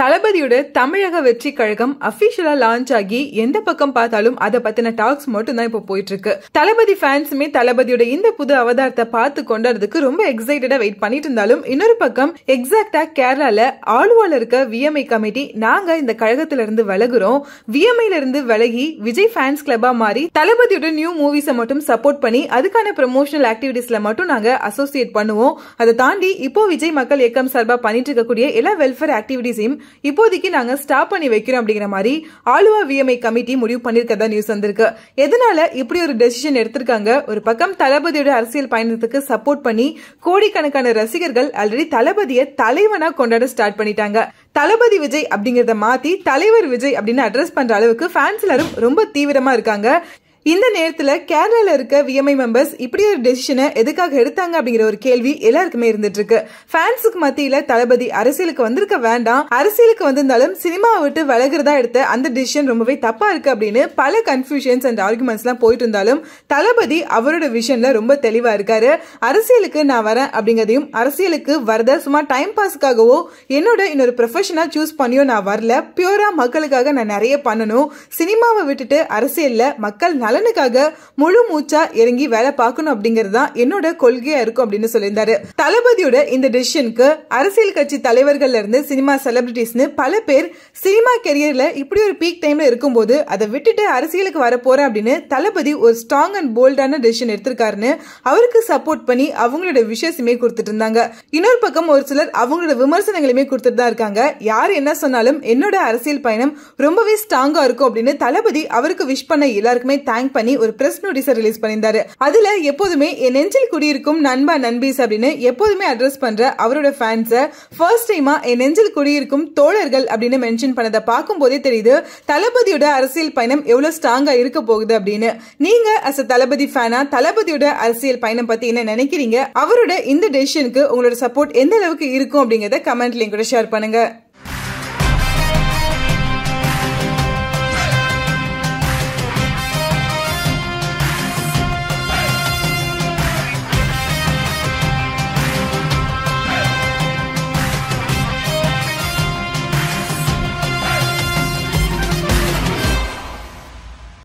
தளபதியோட தமிழக வெற்றி கழகம் அபிஷியலா லான்ச் ஆகி எந்த பக்கம் பார்த்தாலும் அதை பத்தின டாக்ஸ் மட்டும் தான் இப்போ போயிட்டு இருக்கு. தளபதி ஃபேன்ஸுமே தளபதியோட இந்த புது அவதாரத்தை பார்த்து கொண்டாடுறதுக்கு ரொம்ப எக்ஸைட்டடா வெயிட் பண்ணிட்டு இருந்தாலும், இன்னொரு பக்கம் எக்ஸாக்டா கேரளால ஆலுவால இருக்க விஎம்ஐ கமிட்டி நாங்க இந்த கழகத்துல இருந்து விலகுறோம், விஎம்ஐல இருந்து விலகி விஜய் ஃபேன்ஸ் கிளப்பா மாறி தளபதியோட நியூ மூவிஸை மட்டும் சப்போர்ட் பண்ணி அதுக்கான ப்ரமோஷனல் ஆக்டிவிட்டிஸ்ல மட்டும் நாங்க அசோசியேட் பண்ணுவோம். அதை தாண்டி இப்போ விஜய் மக்கள் இயக்கம் சார்பா பண்ணிட்டு இருக்கக்கூடிய எல்லா வெல்ஃபேர் ஆக்டிவிட்டிஸையும் இப்போதைக்கு நாங்க ஸ்டாப் பண்ணி வைக்கிறோம் அப்படிங்கிற மாதிரி ஆலுவா விஎம்ஐ கமிட்டி முடிவு பண்ணிருக்கதா நியூஸ் வந்திருக்கு. எதனால இப்படி ஒரு டெசிஷன் எடுத்திருக்காங்க? ஒரு பக்கம் தளபதியோட அரசியல் பயணத்துக்கு சப்போர்ட் பண்ணி கோடிக்கணக்கான ரசிகர்கள் ஆல்ரெடி தளபதியை தலைவனா கொண்டாட ஸ்டார்ட் பண்ணிட்டாங்க. தளபதி விஜய் அப்படிங்கறத மாத்தி தலைவர் விஜய் அப்படின்னு அட்ரஸ் பண்ற அளவுக்கு ஃபேன்ஸ் எல்லாரும் ரொம்ப தீவிரமா இருக்காங்க. இந்த நேரத்துல கேரளால இருக்க விஎம்ஐ மெம்பர்ஸ் இப்படி ஒரு டெசிஷனை எதுக்காக எடுத்தாங்க அப்படிங்கிற ஒரு கேள்வி எல்லாருக்குமே இருந்துட்டு இருக்கு. ஃபேன்ஸுக்கு மத்தியில தளபதி அரசியலுக்கு வந்திருக்க வேண்டாம், அரசியலுக்கு வந்திருந்தாலும் சினிமாவை விட்டு விலகிறதா எடுத்த அந்த டெசிஷன் ரொம்பவே தப்பா இருக்கு அப்படின்னு பல கன்ஃபியூஷன்ஸ் அண்ட் ஆர்குமெண்ட்ஸ் எல்லாம் போயிட்டு இருந்தாலும், தளபதி அவரோட விஷன்ல ரொம்ப தெளிவா இருக்காரு. அரசியலுக்கு நான் வரேன் அப்படிங்கறதையும், அரசியலுக்கு வரத சும்மா டைம் பாஸ்க்காகவோ என்னோட இன்னொரு ப்ரொஃபஷனா சூஸ் பண்ணியோ நான் வரல, பியூரா மக்களுக்காக நான் நிறைய பண்ணணும், சினிமாவை விட்டுட்டு அரசியல்ல மக்கள் நலனுக்காக முழு மூச்சா இறங்கி வேலை பார்க்கணும் அப்படிங்கறதுதான் என்னோட கொள்கையா இருக்கும் அப்படின்னு சொல்லியிருந்தாரு. தளபதியோட இந்த டெசிஷனுக்கு அரசியல் கட்சி தலைவர்கள்ல இருந்து சினிமா செலிபிரிட்டிஸ்னு பல பேர் சினிமா கெரியர்ல இப்படி ஒரு பீக் டைம்ல இருக்கும்போது அதை விட்டுட்டு அரசியலுக்கு வர போறேன் அப்படின்னு தளபதி ஒரு ஸ்ட்ராங் அண்ட் போல்டான டெசிஷன் எடுத்திருக்காருன்னு அவருக்கு சப்போர்ட் பண்ணி அவங்களோட விஷயமே கொடுத்துட்டு இருந்தாங்க. இன்னொரு பக்கம் ஒரு சிலர் அவங்களோட விமர்சனங்களுமே கொடுத்துட்டு தான் இருக்காங்க. யார் என்ன சொன்னாலும் என்னோட அரசியல் பயணம் ரொம்பவே ஸ்ட்ராங்கா இருக்கும் அப்படின்னு தளபதி அவருக்கு விஷ் பண்ண எல்லாருக்குமே தேங்க் பண்ணி ஒரு பிரஸ் நோட்டீஸ் ரிலீஸ் பண்ணியிருந்தாரு. அதுல எப்போதுமே என் நெஞ்சில் குடியிருக்கும் நண்பா நண்பீஸ் அப்படின்னு எப்போதுமே அட்ரஸ் பண்ற அவரோட ஃபேன்ஸை ஃபர்ஸ்ட் டைமா என் நெஞ்சில் குடியிருக்கும் தோழர்கள் அப்படின்னு மென்ஷன் பண்ணதை பார்க்கும் போதே தெரியுது தளபதியோட அரசியல் பயணம் எவ்வளவு ஸ்ட்ராங்கா இருக்க போகுது அப்படின்னு. நீங்க அஸ் அ தளபதி ஃபேனா தளபதியோட அரசியல் பயணம் பத்தி என்ன நினைக்கிறீங்க? அவரோட இந்த டெசிஷனுக்கு உங்களோட சப்போர்ட் எந்த அளவுக்கு இருக்கும் அப்படிங்கறத கமெண்ட்ல கூட ஷேர் பண்ணுங்க.